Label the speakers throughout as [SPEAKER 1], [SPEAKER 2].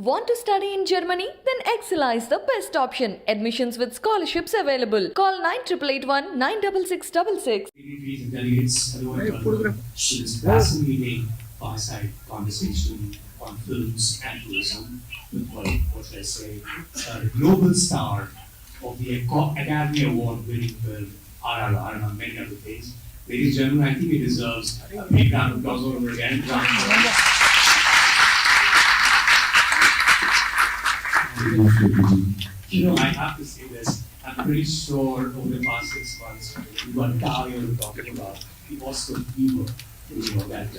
[SPEAKER 1] Want to study in Germany? Then Excella is the best option. Admissions with scholarships available. Call 9881 96666.
[SPEAKER 2] Dignitaries and delegates, hello and welcome to this fascinating fireside conversation on films and tourism with what should I say, the global star of the Academy Award winning film RRR, among many other things. Ladies and gentlemen, I think it deserves a big round of applause all over again. You know, I have to say this. I'm pretty sure over the past 6 months, we got tired of talking about the Oscar fever. You know, that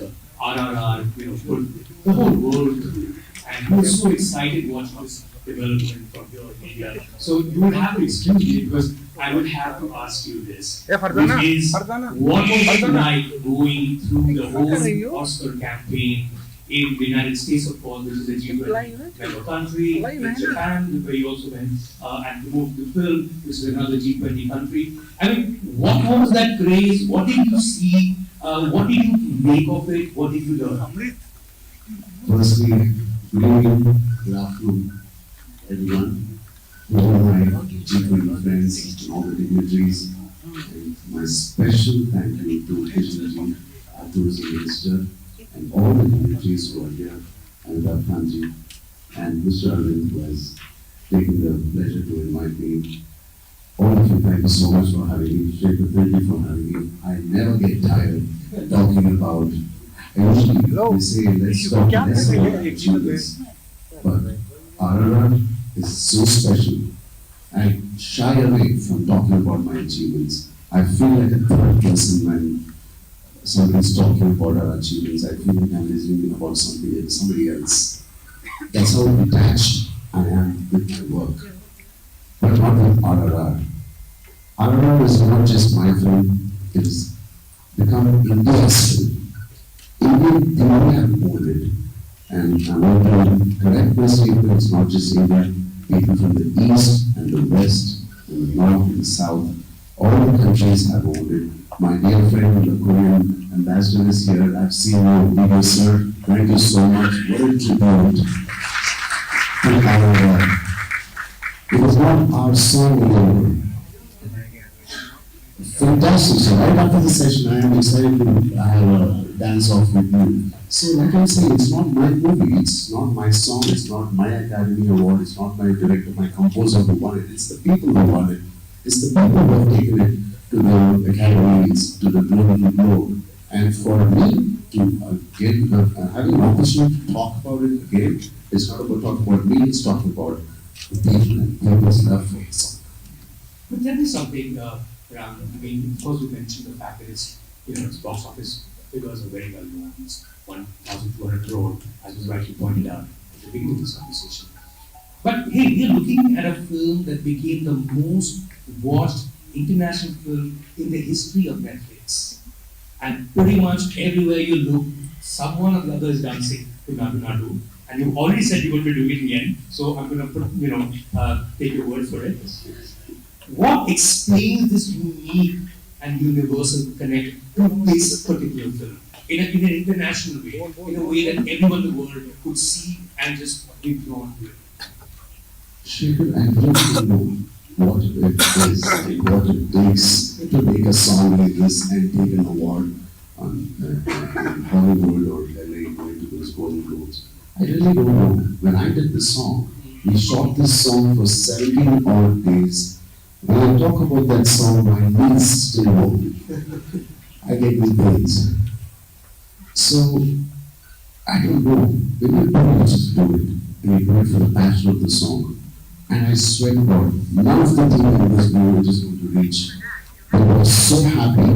[SPEAKER 2] RRR, put the whole world through. And we're so excited watching this development from here in India. So you would have to excuse me because I would have to ask you this. Which is, what was it like going through the whole Oscar campaign in the United States, of course, which is a G20 member country, in Japan, where you also went and moved to film, which is another G20 country. I mean, what was that craze? What did you see? What did you make of it? What did you learn?
[SPEAKER 3] Firstly, good evening, good afternoon, everyone. To all my G20 friends and all the dignitaries, and my special thank you to H&G, our tourism minister, and all the dignitaries who are here, and Kanji, and Mr. Arvind, who has taken the pleasure to invite me. All of you, thank you so much for having me. Shekhar, thank you for having me. I never get tired talking about. Usually, they say, let's talk less about achievements. But RRR is so special. I shy away from talking about my achievements. I feel like a third person when somebody's talking about our achievements. I feel like I'm listening about somebody else. That's how detached I am with my work. But not with RRR. RRR is not just my film, it has become India's film. India have owned it. And I want to correct my statement, it's not just India, people from the east and the west, and the north and the south, all the countries have owned it. My dear friend, the Korean ambassador is here. I've seen your video, sir. Thank you so much. What a tribute to RRR. It was not our song alone. Fantastic. So right after the session, I am excited to have a dance off with you. So like I'm saying, it's not my movie, it's not my song, it's not my Academy Award, it's not my director, my composer who won it. It's the people who won it. It's the people who have taken it to the academies, to the global globe. And for me to get having an opportunity to talk about it again, it's not about talking about me, it's talking about the people and people's love for it.
[SPEAKER 2] But tell me something, Ram. I mean, of course, you mentioned the fact that it's box office figures are very well known. It's 1,200 crore, as was rightly pointed out at the beginning of this conversation. But hey, we're looking at a film that became the most watched international film in the history of Netflix. And pretty much everywhere you look, someone or the other is dancing to Nadu Nadu. And you've already said you're going to do it again, so I'm going to take your word for it. What explains this unique and universal connect to this particular film in an international way, in a way that everyone in the world could see and just be drawn to it?
[SPEAKER 3] Shekhar, I don't know what it is and what it takes to make a song like this and take an award in Hollywood or LA going to those Golden Globes. I really don't know. When I did the song, we shot this song for 17 odd days. When I talk about that song, my knees still wobble. I get these pains. So, I don't know. When you do it, just do it. And you do it for the passion of the song. And I swear to God, none of the team in this movie is going to reach. But I was so happy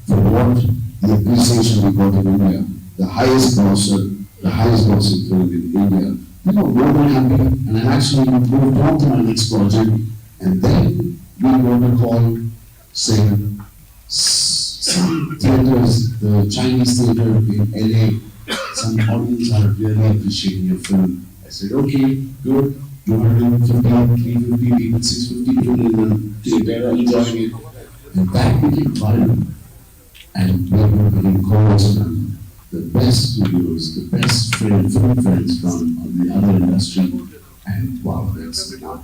[SPEAKER 3] for what the appreciation we got in India. The highest grossing film in India. More than happy. And I actually moved on to my next project. And then we want to call, say, some theaters, the Chinese theater in LA, some audience are really appreciating your film. I said, okay, good. 250, 350 people, 650 people in the theater enjoying it. And that became viral. And we were getting calls and the best reviews, the best film friends from the other industry, and wow, that's now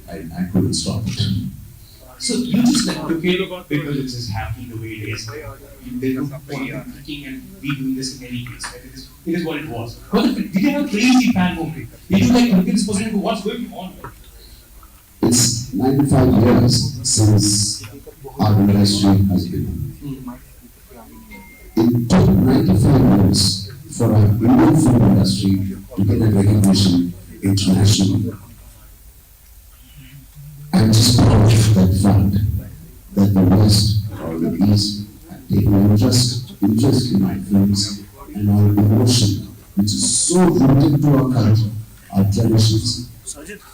[SPEAKER 3] I couldn't stop it.
[SPEAKER 2] So you just like took it because it's just happening the way it is. There's no point in thinking and we doing this in any case. Right? It is what it was. Did you have a crazy fan movie? Did you like look at this person and go, what's going on?
[SPEAKER 3] It's 95 years since our industry has been. It took 95 years for our Indian film industry to get a recognition internationally. I'm just proud of that fact that the West or the East have taken interest in my films and our emotion, which is so rooted to our culture, our traditions,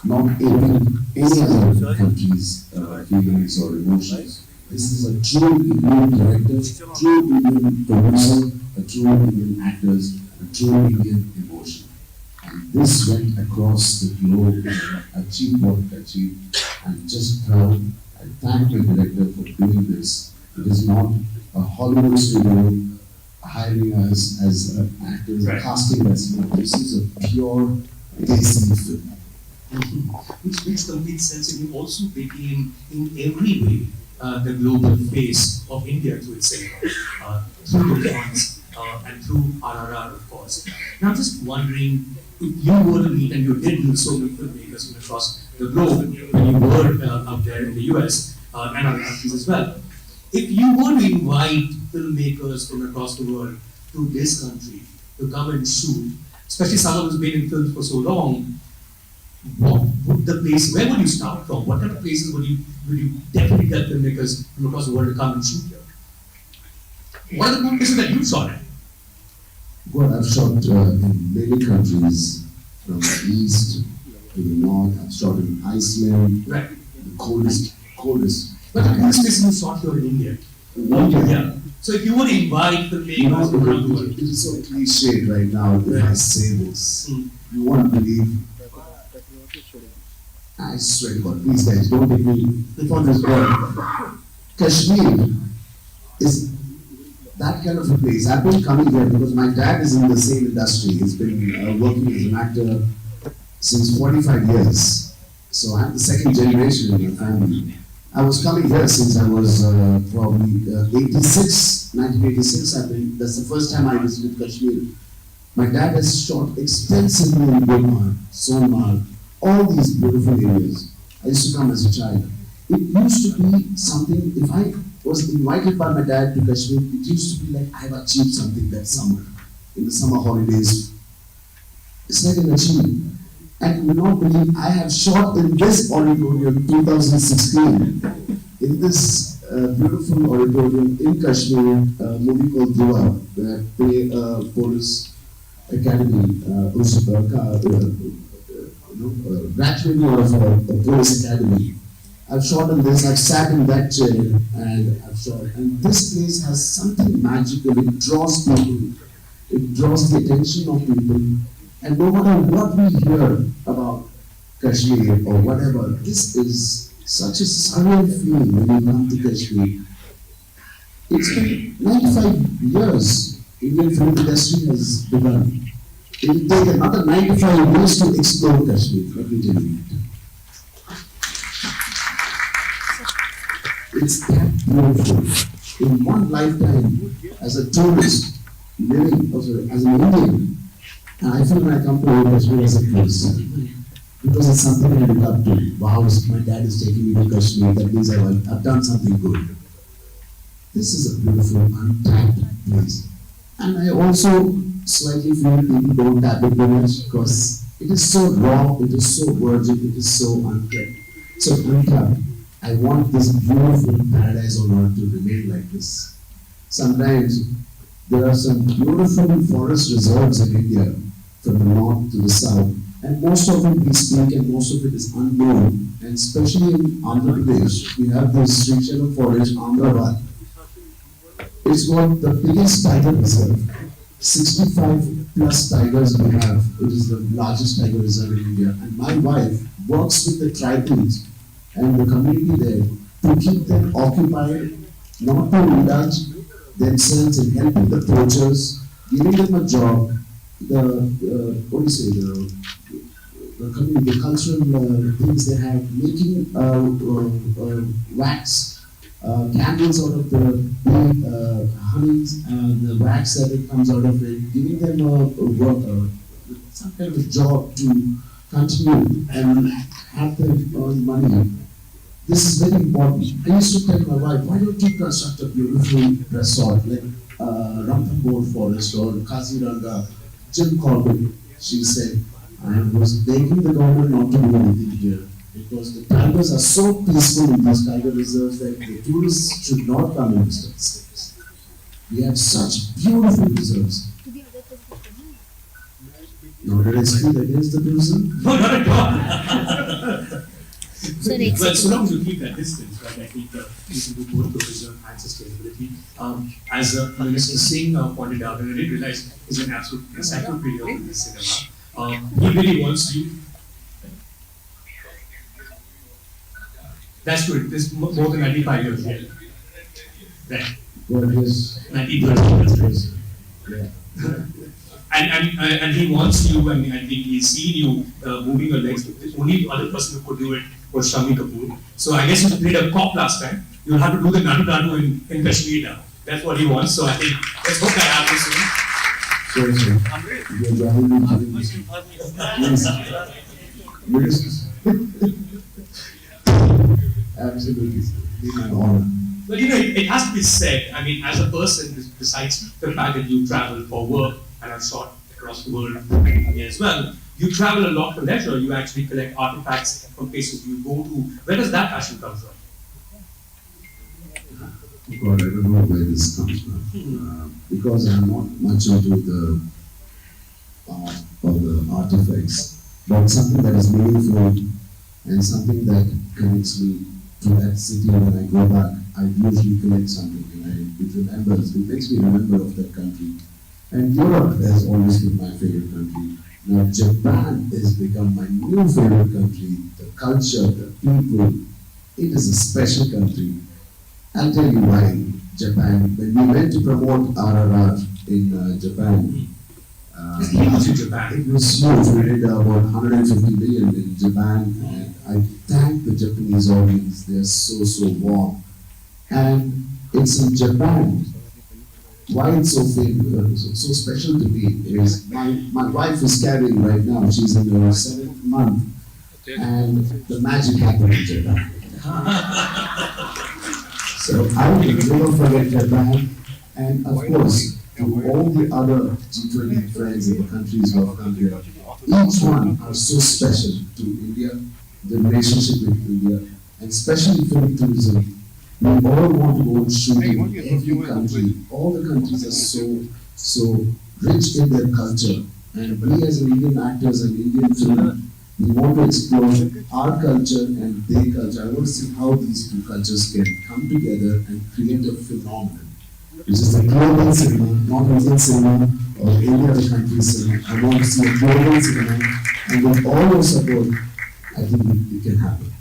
[SPEAKER 3] not any other country's feelings or emotions. This is a true Indian director, true Indian producer, a true Indian actors, a true Indian emotion. And this went across the globe and achieved what it achieved. I'm just proud. I thank the director for doing this. It is not a Hollywood studio hiring us as actors,
[SPEAKER 2] Right.
[SPEAKER 3] casting us. This is a pure Desi film.
[SPEAKER 2] Which makes complete sense, and you also became in every way the global face of India through its cinema, through the funds and through RRR, of course. Now, I'm just wondering, if you were to meet, and you did meet so many filmmakers from across the globe when you were up there in the US and other countries as well. If you were to invite filmmakers from across the world to this country to come and shoot, especially someone who's been in films for so long, what would the place, where would you start from? What kind of places would you definitely get filmmakers from across the world to come and shoot here? What are the places that you shot at?
[SPEAKER 3] Well, I've shot in many countries, from the east to the north. I've shot in Iceland,
[SPEAKER 2] Right.
[SPEAKER 3] the coldest.
[SPEAKER 2] But the coolest places you shot here in India. Yeah. So if you were to invite
[SPEAKER 3] You
[SPEAKER 2] filmmakers
[SPEAKER 3] know,
[SPEAKER 2] from around the world,
[SPEAKER 3] it is so cliched right now if I say this.
[SPEAKER 2] Mm.
[SPEAKER 3] You won't believe. I swear to God, please guys, don't take me for this word. Kashmir is that kind of a place. I've been coming here because my dad is in the same industry. He's been working as an actor since 45 years. So I'm the second generation in my family. I was coming here since I was probably 1986. That's the first time I visited Kashmir. My dad has shot extensively in Gulmarg, Sonmarg, all these beautiful areas. I used to come as a child. It used to be something, if I was invited by my dad to Kashmir, it used to be like I've achieved something that summer, in the summer holidays. It's like an achievement. And you will not believe I have shot in this auditorium 2016, in this beautiful auditorium in Kashmir, a movie called Dua, where I play a police academy, graduating out of a police academy. I've shot in this, I've sat in that chair, and I've shot. And this place has something magical, it draws people, it draws the attention of people. And no matter what we hear about Kashmir or whatever, this is such a surreal feeling when you come to Kashmir. It's been 95 years Indian film industry has begun. It will take another 95 years to explore Kashmir, let me tell you. It's that beautiful. In one lifetime, as a tourist, living, as an Indian, and I feel when I come to Kashmir as a tourist, because it's something I look up to. Wow, my dad is taking me to Kashmir, that means I've done something good. This is a beautiful, untapped place. And I also slightly feel people don't tap it too much because it is so raw, it is so virgin, it is so untapped. So untapped. I want this beautiful paradise on earth to remain like this. Sometimes there are some beautiful forest reserves in India, from the north to the south, and most of it we speak and most of it is unknown. And especially in Andhra Pradesh, we have this Srichala forest, Amravati. It's got the biggest tiger reserve. 65 plus tigers we have. It is the largest tiger reserve in India. And my wife works with the tribals and the community there to keep them occupied, not to indulge themselves in helping the poachers giving them a job, what do you say, the cultural things they have, making wax, candles out of the bee, honey, the wax that it comes out of it, giving them some kind of job to continue and have them earn money. This is very important. I used to tell my wife, why don't you construct a beautiful resort like Ranthambore Forest or Kaziranga, Jim Corbett? She said, I was begging the government not to do anything here because the tigers are so peaceful in these tiger reserves that the tourists should not come and visit us. We have such beautiful reserves. Now, did I speak against the tourism?
[SPEAKER 2] No, not at all. Well, so long as you keep that distance, right? I think you can do both tourism and sustainability. As Minister Singh pointed out, and I didn't realize he's an absolute encyclopedia in this cinema. He really wants you. That's good. This is more than 95 years here. Right.
[SPEAKER 3] Well, yes.
[SPEAKER 2] 90 years.
[SPEAKER 3] Yeah.
[SPEAKER 2] And he wants you, and I think he's seen you moving your legs. The only other person who could do it was Shami Kapoor. So I guess you played a cop last time. You'll have to do the Nadu Nadu in Kashmir now. That's what he wants. So I think let's hope that happens soon.
[SPEAKER 3] Sure, sir. You're driving me to yes. Absolutely. It's an honor.
[SPEAKER 2] But it has to be said. I mean, as a person, besides the fact that you travel for work and have shot across the world as well, you travel a lot for leisure. You actually collect artifacts from places you go to. Where does that passion come from?
[SPEAKER 3] God, I don't know where this comes from. Because I'm not much into the art or the artifacts, but something that is meaningful and something that connects me to that city when I go back. I usually collect something and it makes me remember of that country. And Europe has always been my favorite country. Now Japan has become my new favorite country. The culture, the people, it is a special country. I'll tell you why Japan. When we went to promote RRR in Japan, it was huge. We did about 150 million in Japan, and I thank the Japanese audience. They are so warm, and it's in Japan. Why it's so famous, so special to me is my wife is carrying right now. She's in her 7th month, and the magic happened in Japan. So I will never forget Japan, and of course, to all the other G20 friends in the countries of India, each one are so special to India, the relationship with India, and especially film tourism. We all want to go and shoot in every country. All the countries are so rich in their culture, and we as Indian actors and Indian film, we want to explore our culture and their culture. I want to see how these two cultures can come together and create a phenomenon, which is the global cinema, not Indian cinema or any other country's cinema. I want to see a global cinema, and with all your support, I think it can happen.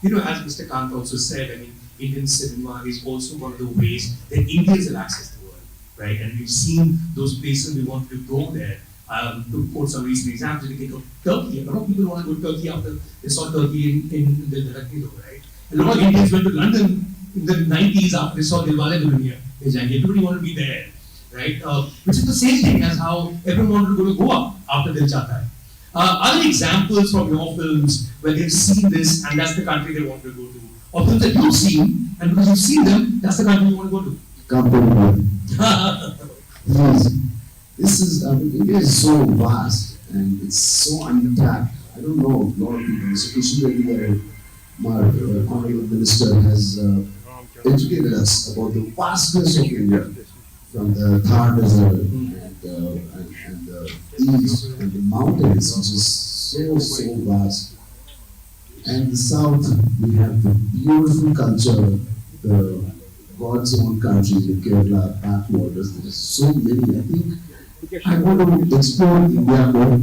[SPEAKER 2] You know, as Mr. Kant also said, I mean, Indian cinema is also one of the ways that Indians have access to the world, right? And we've seen those places, we want to go there. To quote some recent examples, we think of Turkey. A lot of people want to go to Turkey after they saw Turkey in the Rakido, right? A lot of Indians went to London in the 90s after they saw Dilwale Dulhaniya Le Jayenge. Everybody wanted to be there, right? Which is the same thing as how everyone wanted to go to Goa after Dil Chahta Hai. Are there examples from your films where they've seen this and that's the country they want to go to? Or films that you've seen, and because you've seen them, that's the country you want to go to?
[SPEAKER 3] This is, India is so vast and it's so untapped. I don't know, a lot of people, Mr. Kishan Reddy, my honorable minister, has educated us about the vastness of India, from the Thar Desert and the east and the mountains, which is so vast. And the south, we have the beautiful culture, the God's own country, the Kerala backwaters. There are so many. I think I want to explore India more.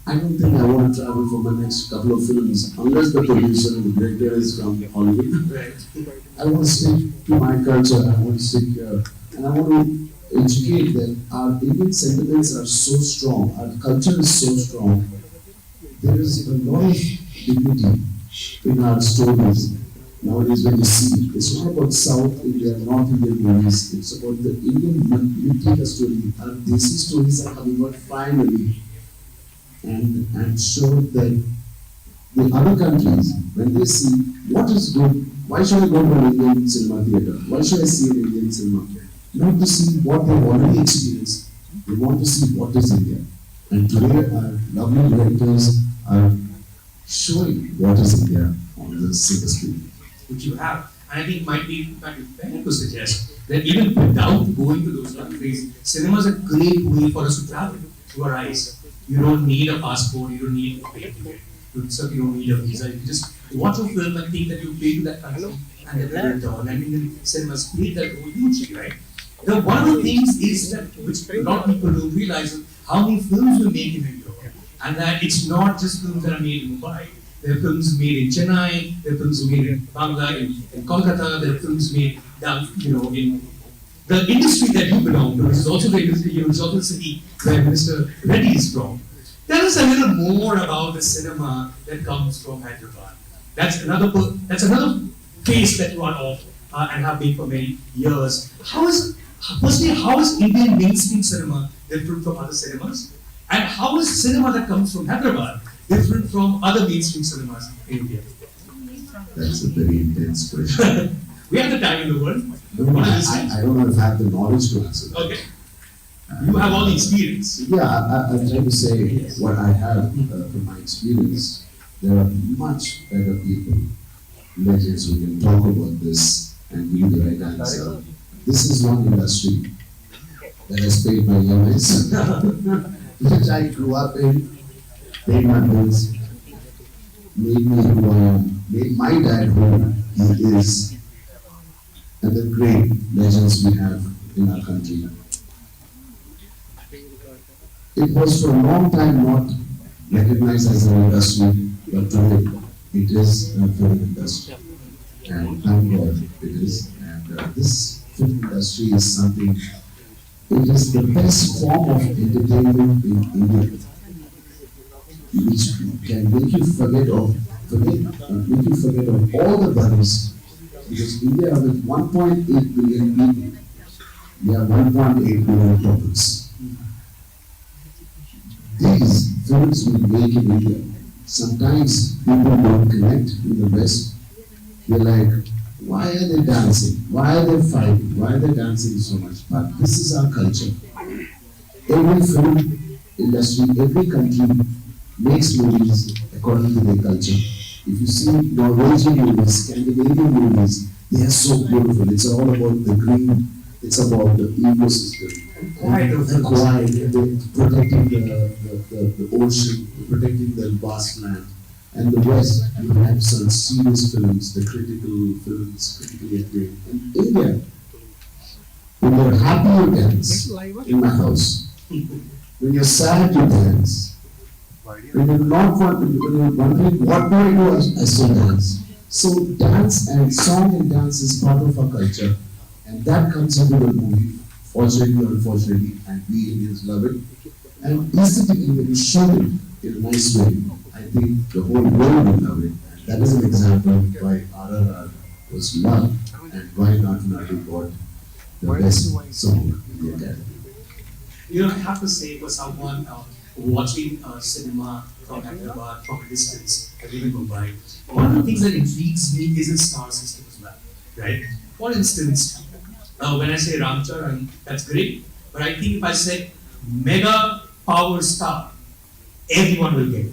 [SPEAKER 3] I don't think I want to travel for my next couple of films unless the producer and the director is from Hollywood. I want to stick to my culture. I want to stick and I want to educate them. Our Indian sentiments are so strong, our culture is so strong. There is a lot of dignity in our stories. Nowadays, when you see, it's not about South India, North Indian movies, it's about the Indian Middle story. Our Desi stories are coming out finally. And I'm sure that the other countries, when they see what is good, why should I go to an Indian cinema theatre? Why should I see an Indian cinema? Not to see what they've already experienced, they want to see what is India. And today, our lovely directors are showing what is India on the silver screen.
[SPEAKER 2] Which you have. And I think it might be fair to suggest that even without going to those countries, cinema is a great way for us to travel through our eyes. You don't need a passport, you don't need a plane ticket, you certainly don't need a visa. You can just watch a film and think that you've been to that country and then you return. And Indian cinemas play that role hugely, right? Now, one of the things is that, which a lot of people don't realize, is how many films we make in India. And that it's not just films that are made in Mumbai. There are films made in Chennai, there are films made in Bangla, in Kolkata, there are films made down, in the industry that you belong to, which is also the industry, it's also the city where Mr. Reddy is from. Tell us a little more about the cinema that comes from Hyderabad. That's another face that you are of and have been for many years. How is Indian mainstream cinema different from other cinemas? And how is cinema that comes from Hyderabad different from other mainstream cinemas in India?
[SPEAKER 3] That's a very intense question.
[SPEAKER 2] We have the time in the world.
[SPEAKER 3] No, I don't know if I have the knowledge to answer that.
[SPEAKER 2] Okay. You have all the experience.
[SPEAKER 3] Yeah, I'm trying to say what I have from my experience. There are much better people, legends who can talk about this and give the right answer. This is one industry that has paid my EMIs, which I grew up in, paid my bills, made me who I am, made my dad who he is, and the great legends we have in our country. It was for a long time not recognized as an industry, but today it is a film industry. And thank God it is. And this film industry is something, it is the best form of entertainment in India, which can make you forget of all the worries. Because India with 1.8 billion people, we have 1.8 billion problems. These films we make in India, sometimes people don't connect in the West. They're like, why are they dancing? Why are they fighting? Why are they dancing so much? But this is our culture. Every film industry, every country makes movies according to their culture. If you see Norwegian movies, Scandinavian movies, they are so beautiful. It's all about the green, it's about the ecosystem. The quiet, protecting the ocean, protecting the vast land. And the West, you have some serious films, the critical films, critically acclaimed. In India, when you're happy, you dance in my house. When you're sad, you dance. When you're not wondering what do I do, I still dance. So dance and song and dance is part of our culture. And that comes into the movie, fortunately or unfortunately, and we Indians love it. And aesthetically, when you show it in a nice way, I think the whole world will love it. And that is an example of why RRR was loved and why Natu got the best song in the Academy.
[SPEAKER 2] I have to say, for someone watching cinema from Hyderabad from a distance, I live in Mumbai, one of the things that intrigues me is the star system as well, right? For instance, when I say Ramcharan, that's great, but I think if I said mega power star, everyone will get it.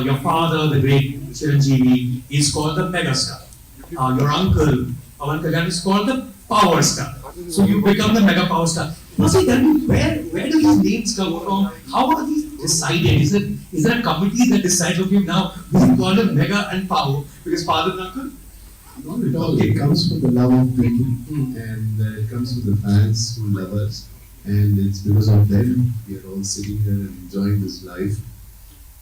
[SPEAKER 2] Your father, the great Chiranjeevi, is called the mega star. Your uncle, Pawan Kalyan, is called the power star. So you become the mega power star. Firstly, tell me, where do these names come from? How are these decided? Is there a committee that decides, okay, now we call them mega and power because father and uncle?
[SPEAKER 3] Not at all. It comes from the love of people, and it comes from the fans who love us, and it's because of them we are all sitting here and enjoying this life.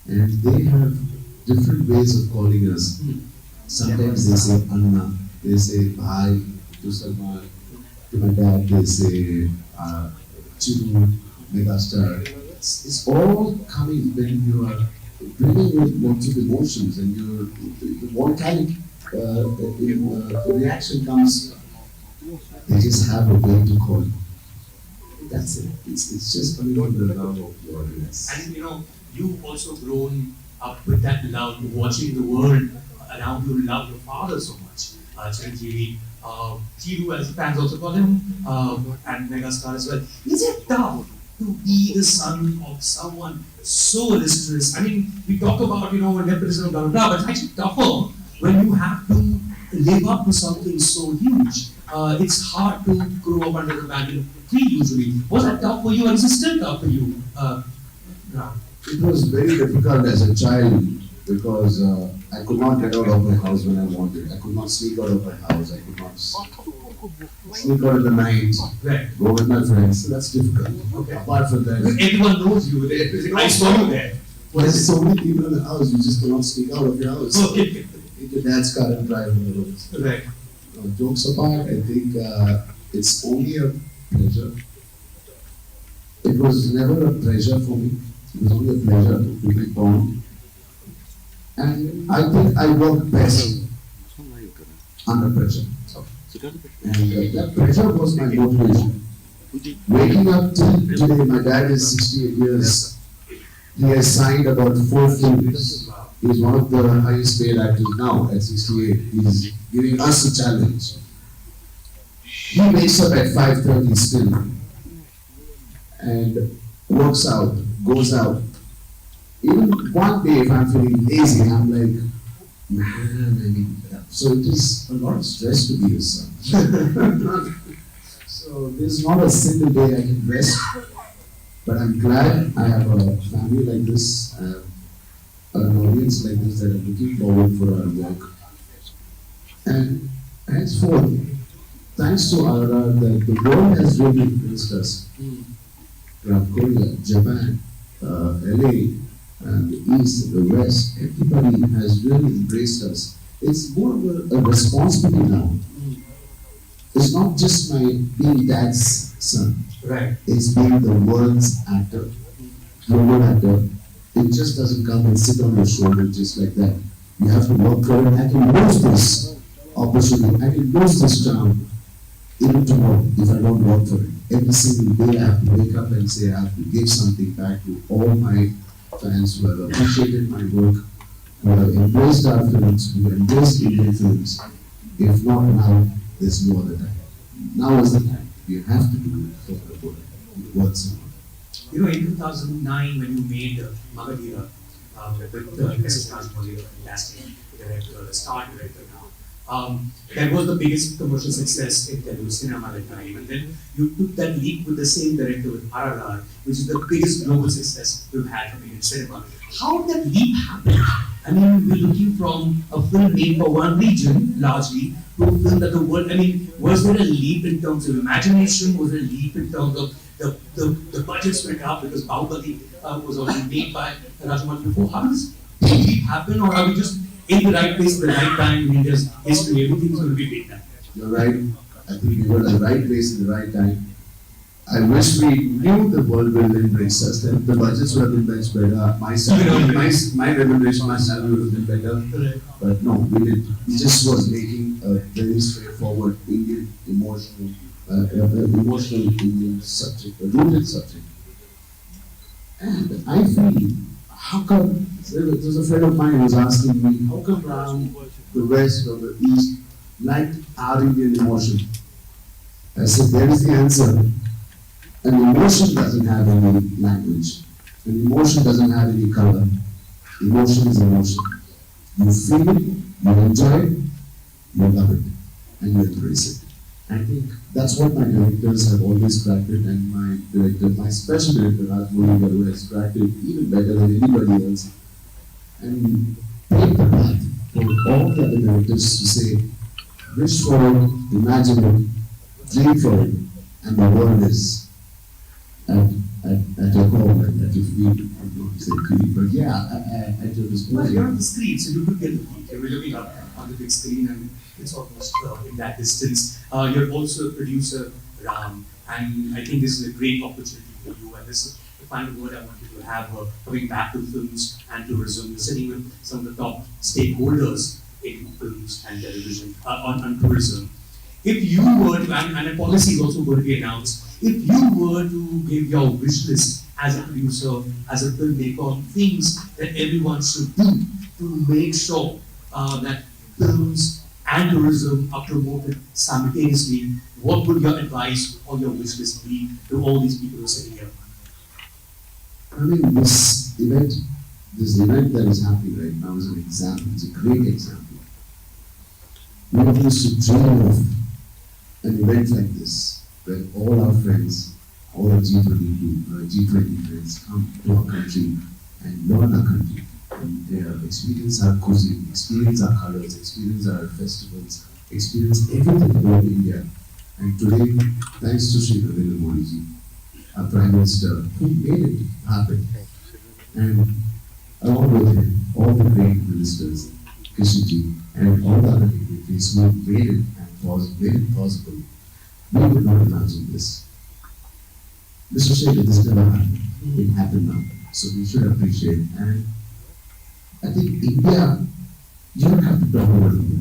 [SPEAKER 3] And they have different ways of calling us. Sometimes they say Anna, they say Bhai, to Salman, to my dad, they say, Chiru, megastar. It's all coming when you are bringing with lots of emotions and your volcanic reaction comes. They just have a way to call it. That's it. It's just coming from the love of your audience.
[SPEAKER 2] And you've also grown up with that love, watching the world around you, love your father so much. Chiranjeevi, Chiru as fans also call him, and megastar as well. Is it tough to be the son of someone so illustrious? I mean, we talk about, nepotism, blah, blah, blah, but it's actually tougher when you have to live up to something so huge. It's hard to grow up under the banner of tree usually. Was that tough for you, or is it still tough for you? Ram?
[SPEAKER 3] It was very difficult as a child because I could not get out of my house when I wanted. I could not sneak out of my house. I could not sneak out in the night,
[SPEAKER 2] Right.
[SPEAKER 3] go with my friends. So that's difficult.
[SPEAKER 2] Okay.
[SPEAKER 3] Apart from that,
[SPEAKER 2] Everyone knows you there. I saw you there.
[SPEAKER 3] there's so many people in the house, you just cannot sneak out of your house.
[SPEAKER 2] Okay.
[SPEAKER 3] Take your dad's car and drive on the roads.
[SPEAKER 2] Right.
[SPEAKER 3] Jokes apart, I think it's only a pleasure. It was never a pleasure for me. It was only a pleasure to be born. And I think I work best under pressure. And that pressure was my motivation. Waking up till today, my dad is 68 years. He has signed about 4 films. He's one of the highest paid actors now at 68. He's giving us a challenge. He wakes up at 5:30 still and works out, goes out. Even one day if I'm feeling lazy, I'm like, man, I mean, so it is a lot of stress to be his son. So there's not a single day I can rest, but I'm glad I have a family like this, I have an audience like this that are looking forward for our work. And henceforth, thanks to our the world has really influenced us. From Korea, Japan, LA, and the East and the West, everybody has really embraced us. It's more of a responsibility now. It's not just my being dad's son.
[SPEAKER 2] Right.
[SPEAKER 3] It's being the world's actor, global actor. It just doesn't come and sit on your shoulder just like that. You have to work for it. I can lose this opportunity. I can lose this charm even tomorrow if I don't work for it. Every single day I have to wake up and say I have to give something back to all my fans who have appreciated my work, who have embraced our films, who have embraced Indian films. If not now, there's no other time. Now is the time. You have to do it for the world. What's
[SPEAKER 2] In 2009, when you made Magadira with S.S. Rajamouli, the fantastic director, the star director now, that was the biggest commercial success in Telugu cinema at the time. And then you took that leap with the same director with RRR, which is the biggest global success we've had from Indian cinema. How did that leap happen? I mean, we're looking from a film made for one region, largely, to a film that the world, I mean, was there a leap in terms of imagination? Was there a leap in terms of the budgets went up because Bahubali was already made by Rajamouli before? How does this leap happen, or are we just in the right place at the right time in India's history? Everything's going to be big now.
[SPEAKER 3] You're right. I think we were at the right place at the right time. I wish we knew the world will embrace us, then the budgets would have been much better. My salary, my remuneration, my salary would have been better. But no, we did. We just was making a very straightforward Indian emotional Indian subject, a rooted subject. And I feel, how come, there was a friend of mine who was asking me, how come Ram, the West or the East, liked our Indian emotion? I said, there is the answer. An emotion doesn't have any language. An emotion doesn't have any color. Emotion is emotion. You feel it, you enjoy it, you love it, and you embrace it. I think that's what my directors have always cracked it, and my special director, Rajamouli Garu, has cracked it even better than anybody else. And paved the path for all the other directors to say, wish for it, imagine it, dream for it, and the world is at your call, at your feet. not to say creep, but yeah, I told this
[SPEAKER 2] Well,
[SPEAKER 3] movie.
[SPEAKER 2] you're on the screen, so you could get the peak. You're looking up on the big screen, and it's almost in that distance. You're also a producer, Ram, and I think this is a great opportunity for you. And this is the final word I want you to have coming back to films and tourism. You're sitting with some of the top stakeholders in films and television on tourism. If you were to, and a policy is also going to be announced, if you were to give your wish list as a producer, as a filmmaker, on things that everyone should do to make sure that films and tourism are promoted simultaneously, what would your advice or your wish list be to all these people who are sitting here?
[SPEAKER 3] I mean, this event that is happening right now is an example. It's a great example. We used to dream of an event like this, where all our friends, all our G20 friends come to our country and learn our country, and experience our cuisine, experience our colors, experience our festivals, experience everything about India. And today, thanks to Shri Narendra Modi ji, our Prime Minister, who made it happen, and along with him, all the great ministers, Krishnaji, and all the other dignitaries who made it possible, we would not imagine this. Mr. Shekhar, this never happened. It happened now. So we should appreciate. And I think India, you don't have to talk about India.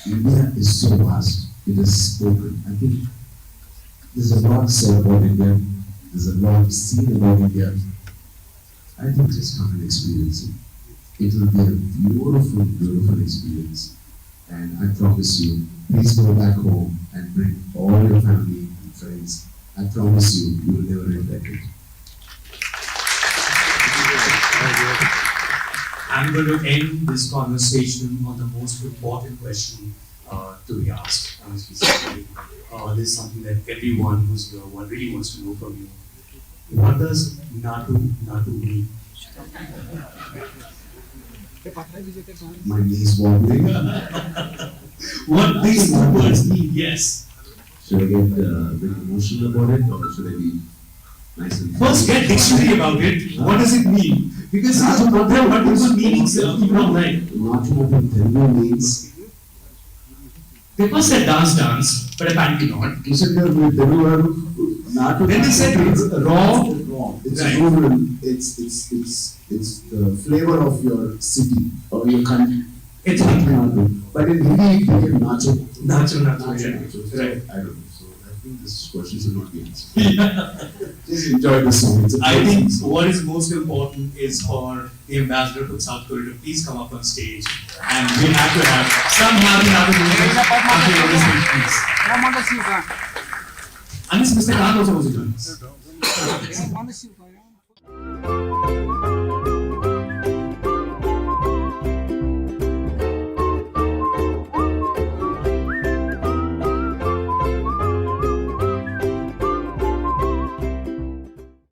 [SPEAKER 3] India is so vast. It is spoken. I think there's a lot said about India. There's a lot seen about India. I think just come and experience it. It will be a beautiful, beautiful experience. And I promise you, please go back home and bring all your family and friends. I promise you, you will never regret it.
[SPEAKER 2] I'm going to end this conversation on the most important question to be asked. Honestly speaking, this is something that everyone who's here really wants to know from you. What does Natu mean?
[SPEAKER 3] My knees wobbling.
[SPEAKER 2] What these two words mean? Yes.
[SPEAKER 3] Should I get a bit emotional about it, or should I be nice and
[SPEAKER 2] First, get dictionary about it. What does it mean? Because there are multiple meanings you know, right?
[SPEAKER 3] Natu in Telugu means
[SPEAKER 2] They first said dance, but apparently not.
[SPEAKER 3] Natu.
[SPEAKER 2] Then they said it's raw.
[SPEAKER 3] It's
[SPEAKER 2] Right.
[SPEAKER 3] rural. It's the flavor of your city or your country.
[SPEAKER 2] It's
[SPEAKER 3] Natu. But in Hindi it became nacho.
[SPEAKER 2] Nacho.
[SPEAKER 3] Nacho.
[SPEAKER 2] Right.
[SPEAKER 3] I don't know. So I think this question should not be answered. Just enjoy the song. It's a
[SPEAKER 2] I think
[SPEAKER 3] pleasant song.
[SPEAKER 2] what is most important is for the ambassador from South Korea to please come up on stage, and we have to have some happy music after your listening, please. Unless Mr. Khan also wants to join us.